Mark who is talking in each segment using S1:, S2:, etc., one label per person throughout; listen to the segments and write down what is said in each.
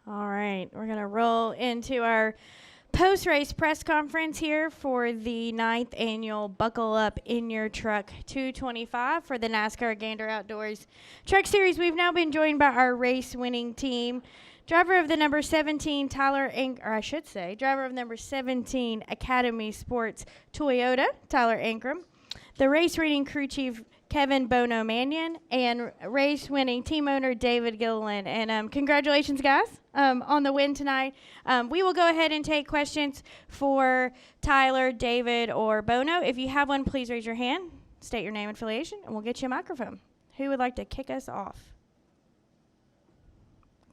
S1: All right, we're going to roll into our post-race press conference here for the 9th annual Buckle Up in Your Truck 225 for the NASCAR Gander Outdoors Truck Series. We've now been joined by our race-winning team. Driver of the number 17 driver of number 17 Academy Sports Toyota, Tyler Ankrum. The race-winning crew chief, Kevin Bono Mannion, and race-winning team owner, David Gilliland. And congratulations, guys, on the win tonight. We will go ahead and take questions for Tyler, David, or Bono. If you have one, please raise your hand, state your name and affiliation, and we'll get you a microphone. Who would like to kick us off?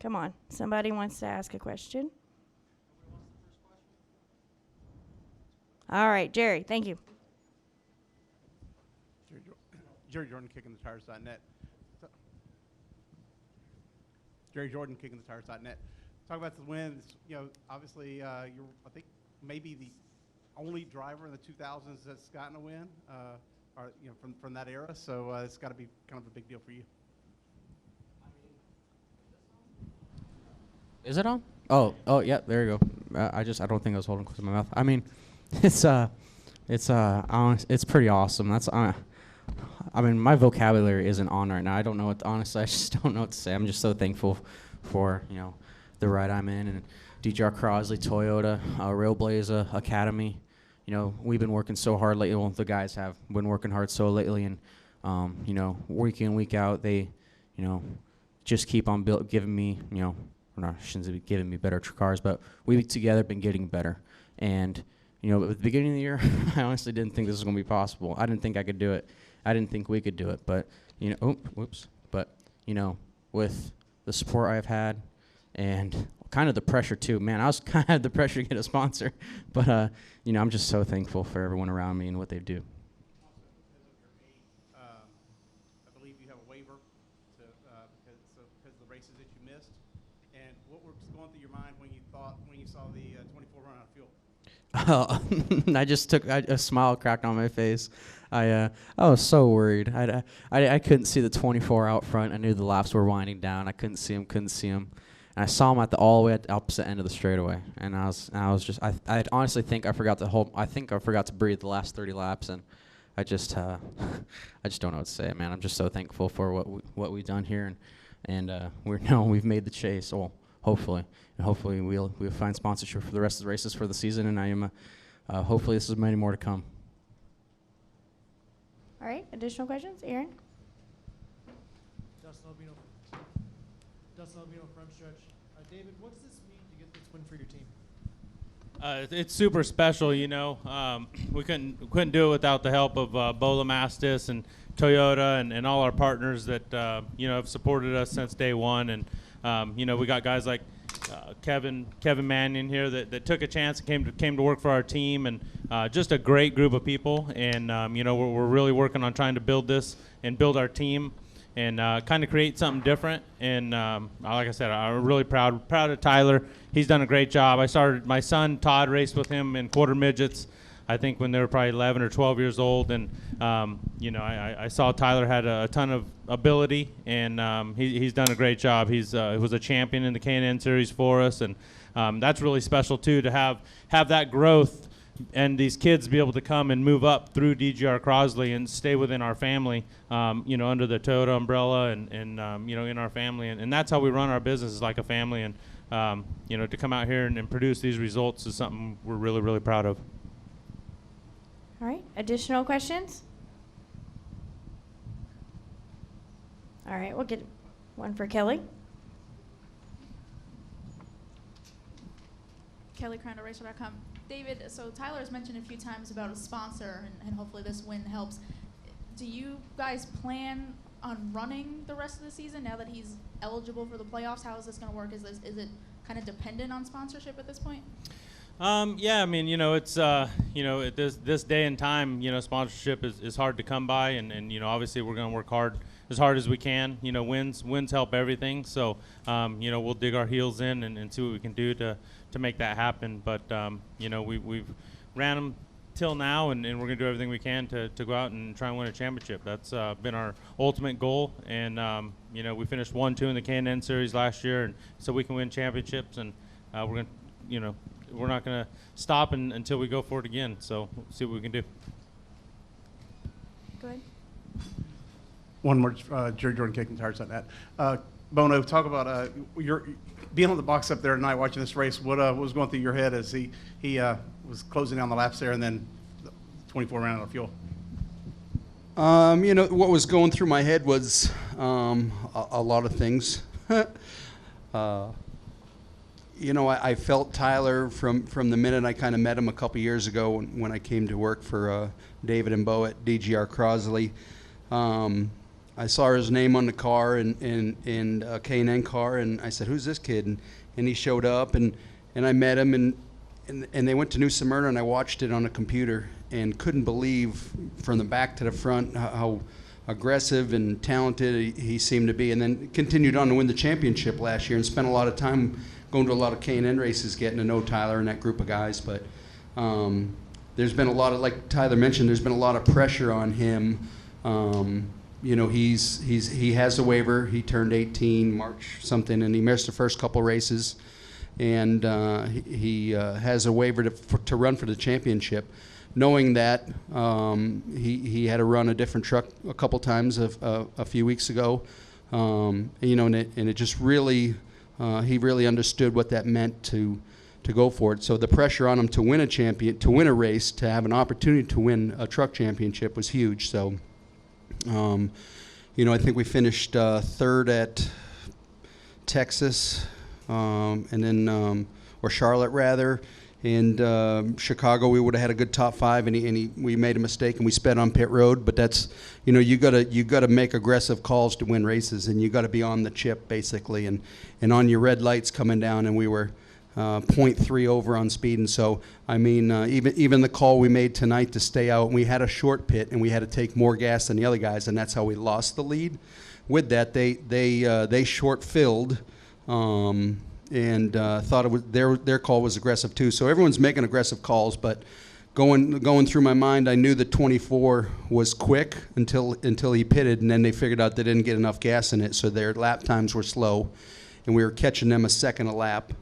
S1: Come on, somebody wants to ask a question. All right, Jerry, thank you.
S2: Jerry Jordan, kickingthetires.net. Jerry Jordan, kickingthetires.net. Talk about the wins. You know, obviously, you're, I think, maybe the only driver in the 2000s that's gotten a win, or you know, from that era. So it's got to be kind of a big deal for you.
S3: Is it on? Oh, yeah, there you go. I don't think I was holding close to my mouth. I mean, it's pretty awesome. I mean, my vocabulary isn't on right now. I don't know what, honestly, I just don't know what to say. I'm just so thankful for, you know, the ride I'm in, and DJR Crosley, Toyota, Railblazer, Academy. You know, we've been working so hard lately. Well, the guys have been working hard so lately, and, you know, week in, week out, they, you know, just keep on giving me, you know, I shouldn't be giving me better cars, but we've together been getting better. And, you know, at the beginning of the year, I honestly didn't think this was going to be possible. I didn't think I could do it. I didn't think we could do it. But, you know, But, you know, with the support I've had and kind of the pressure too, man, I was kind of the pressure to get a sponsor. But, you know, I'm just so thankful for everyone around me and what they do.
S2: I believe you have a waiver because of the races that you missed. And what was going through your mind when you saw the 24 run out of fuel?
S3: I just took a smile cracked on my face. I was so worried. I couldn't see the 24 out front. I knew the laps were winding down. I couldn't see him. And I saw him all the way at the opposite end of the straightaway. And I honestly think I forgot to breathe the last 30 laps. And I just don't know what to say, man. I'm just so thankful for what we've done here, and we've made the chase. Well, hopefully we'll find sponsorship for the rest of the races for the season, and I am hopefully this is many more to come.
S1: All right, additional questions? Aaron?
S4: Dustin Albino, front stretch. David, what does this mean to get this win for your team?
S5: It's super special, you know. We couldn't do it without the help of Bola Mastis and Toyota and all our partners that you know, have supported us since day one. And you know, we got guys like Kevin Mannion here that took a chance and came to work for our team, and just a great group of people. And you know, we're really working on trying to build this and build our team and kind of create something different. And like I said, I'm really proud of Tyler. He's done a great job. My son Todd raced with him in quarter midgets, I think when they were probably 11 or 12 years old. And you know, I saw Tyler had a ton of ability, and he's done a great job. He was a champion in the K&N series for us, and that's really special too, to have that growth and these kids be able to come and move up through DGR Crosley and stay within our family, you know, under the Toyota umbrella and you know, in our family. And that's how we run our business, is like a family. And, you know, to come out here and produce these results is something we're really, really proud of.
S1: All right, additional questions? All right, we'll get one for Kelly.
S6: Kelly Crandall, Racer.com. David, so Tyler has mentioned a few times about a sponsor, and hopefully this win helps. Do you guys plan on running the rest of the season now that he's eligible for the playoffs? How is this going to work? Is it kind of dependent on sponsorship at this point?
S5: Yeah, I mean, you know, it's you know, at this day and time, you know, sponsorship is hard to come by, and you know, obviously we're going to work hard as we can. You know, wins help everything. So you know, we'll dig our heels in and see what we can do to make that happen. But you know, we've ran them till now, and we're going to do everything we can to go out and try and win a championship. That's been our ultimate goal, and we finished 1-2 in the K&N Series last year, and so we can win championships, and we're going to, we're not going to stop until we go for it again. So we'll see what we can do.
S1: Go ahead.
S2: One more, Jerry Jordan kicking tires on that. Bono, talk about your being on the box up there tonight watching this race. What was going through your head as he was closing down the laps there and then 24 ran out of fuel?
S7: What was going through my head was a lot of things. I felt Tyler from the minute I kind of met him a couple years ago when I came to work for David and Bo at DGR Crosley. I saw his name on the car and a K&N car, and I said, "Who's this kid?" And he showed up, and I met him, and they went to New Smyrna, and I watched it on a computer and couldn't believe from the back to the front how aggressive and talented he seemed to be, and then continued on to win the championship last year and spent a lot of time going to a lot of K&N races, getting to know Tyler and that group of guys. But there's been a lot of, like Tyler mentioned, there's been a lot of pressure on him. He has a waiver. He turned 18 March something, and he missed the first couple races, and he has a waiver to run for the championship. Knowing that, he had to run a different truck a couple times a few weeks ago, and it just really he really understood what that meant to go for it. So the pressure on him to win a race, to have an opportunity to win a truck championship was huge. So. I think we finished third at Texas, and then or Charlotte rather, and Chicago. We would have had a good top five, and we made a mistake and we sped on pit road. But that's you gotta make aggressive calls to win races, and you got to be on the chip basically, and on your red lights coming down, and we were. 0.3 over on speed, and so even the call we made tonight to stay out, we had a short pit and we had to take more gas than the other guys, and that's how we lost the lead. With that, they short filled, and thought it was their call was aggressive too. So everyone's making aggressive calls, but going through my mind, I knew the 24 was quick until he pitted, and then they figured out they didn't get enough gas in it, so their lap times were slow, and we were catching them a second a lap.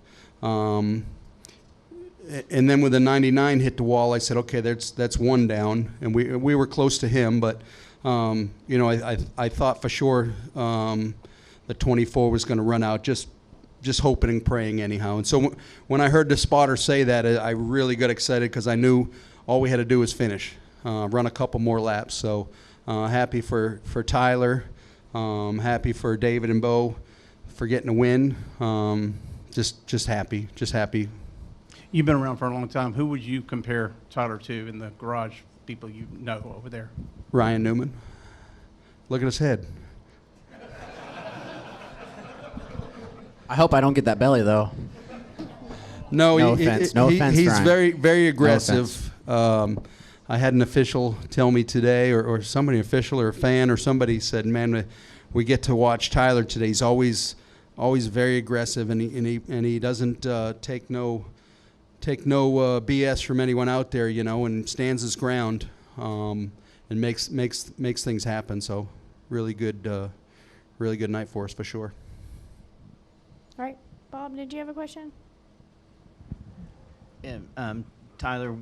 S7: And then when the 99 hit the wall, I said, okay, that's one down, and we were close to him, but I thought for sure the 24 was going to run out, just hoping and praying anyhow. And so when I heard the spotter say that, I really got excited because I knew all we had to do was finish, run a couple more laps. So happy for Tyler, happy for David and Bo for getting a win. Just happy.
S2: You've been around for a long time. Who would you compare Tyler to in the garage, people you know over there?
S7: Ryan Newman. Look at his head.
S3: I hope I don't get that belly, though.
S7: No
S3: offense,
S7: he's
S3: Ryan.
S7: very, very aggressive.
S3: offense.
S7: I had an official tell me today, or somebody official or a fan or somebody said, man, we get to watch Tyler today. He's always very aggressive, and he doesn't take no BS from anyone out there, and stands his ground, and makes things happen. So really good night for us for sure.
S1: All right, Bob, did you have a question?
S8: Yeah, Tyler,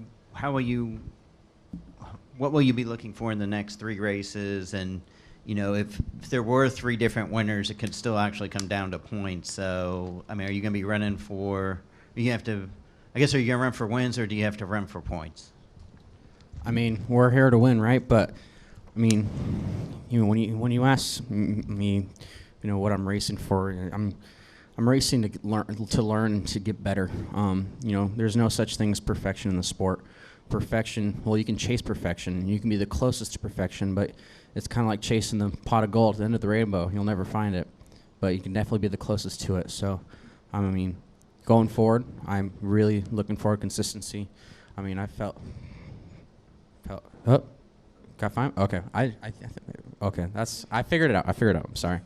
S8: what will you be looking for in the next three races? And if there were three different winners, it could still actually come down to points. So, are you going to be running for? Are you going to run for wins, or do you have to run for points?
S3: We're here to win, right? But when you ask me, what I'm racing for, I'm racing to learn to get better. There's no such thing as perfection in the sport. Perfection, well, you can chase perfection. You can be the closest to perfection, but it's kind of like chasing the pot of gold at the end of the rainbow. You'll never find it, but you can definitely be the closest to it. So, going forward, I'm really looking for consistency. I felt. Oh, got fine. Okay, okay. I figured it out. I'm sorry,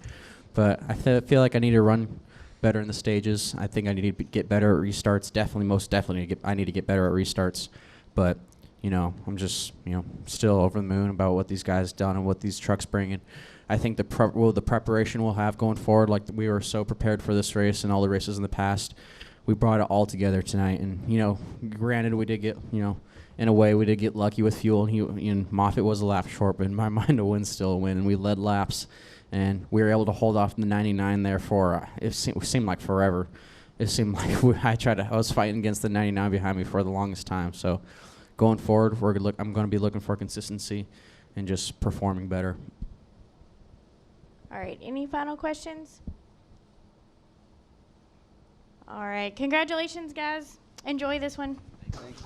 S3: but I feel like I need to run better in the stages. I think I need to get better at restarts. Most definitely, I need to get better at restarts. But I'm just, still over the moon about what these guys done and what these trucks bring. And I think the preparation we'll have going forward, like we were so prepared for this race and all the races in the past, we brought it all together tonight. And, granted we did get, in a way we did get lucky with fuel, and Moffitt was a lap short, but in my mind a win's still a win, and we led laps. And we were able to hold off in the 99 there for, it seemed like forever. It seemed like I was fighting against the 99 behind me for the longest time. So going forward, I'm going to be looking for consistency and just performing better.
S1: All right, any final questions? All right, congratulations, guys. Enjoy this one.
S7: Thanks.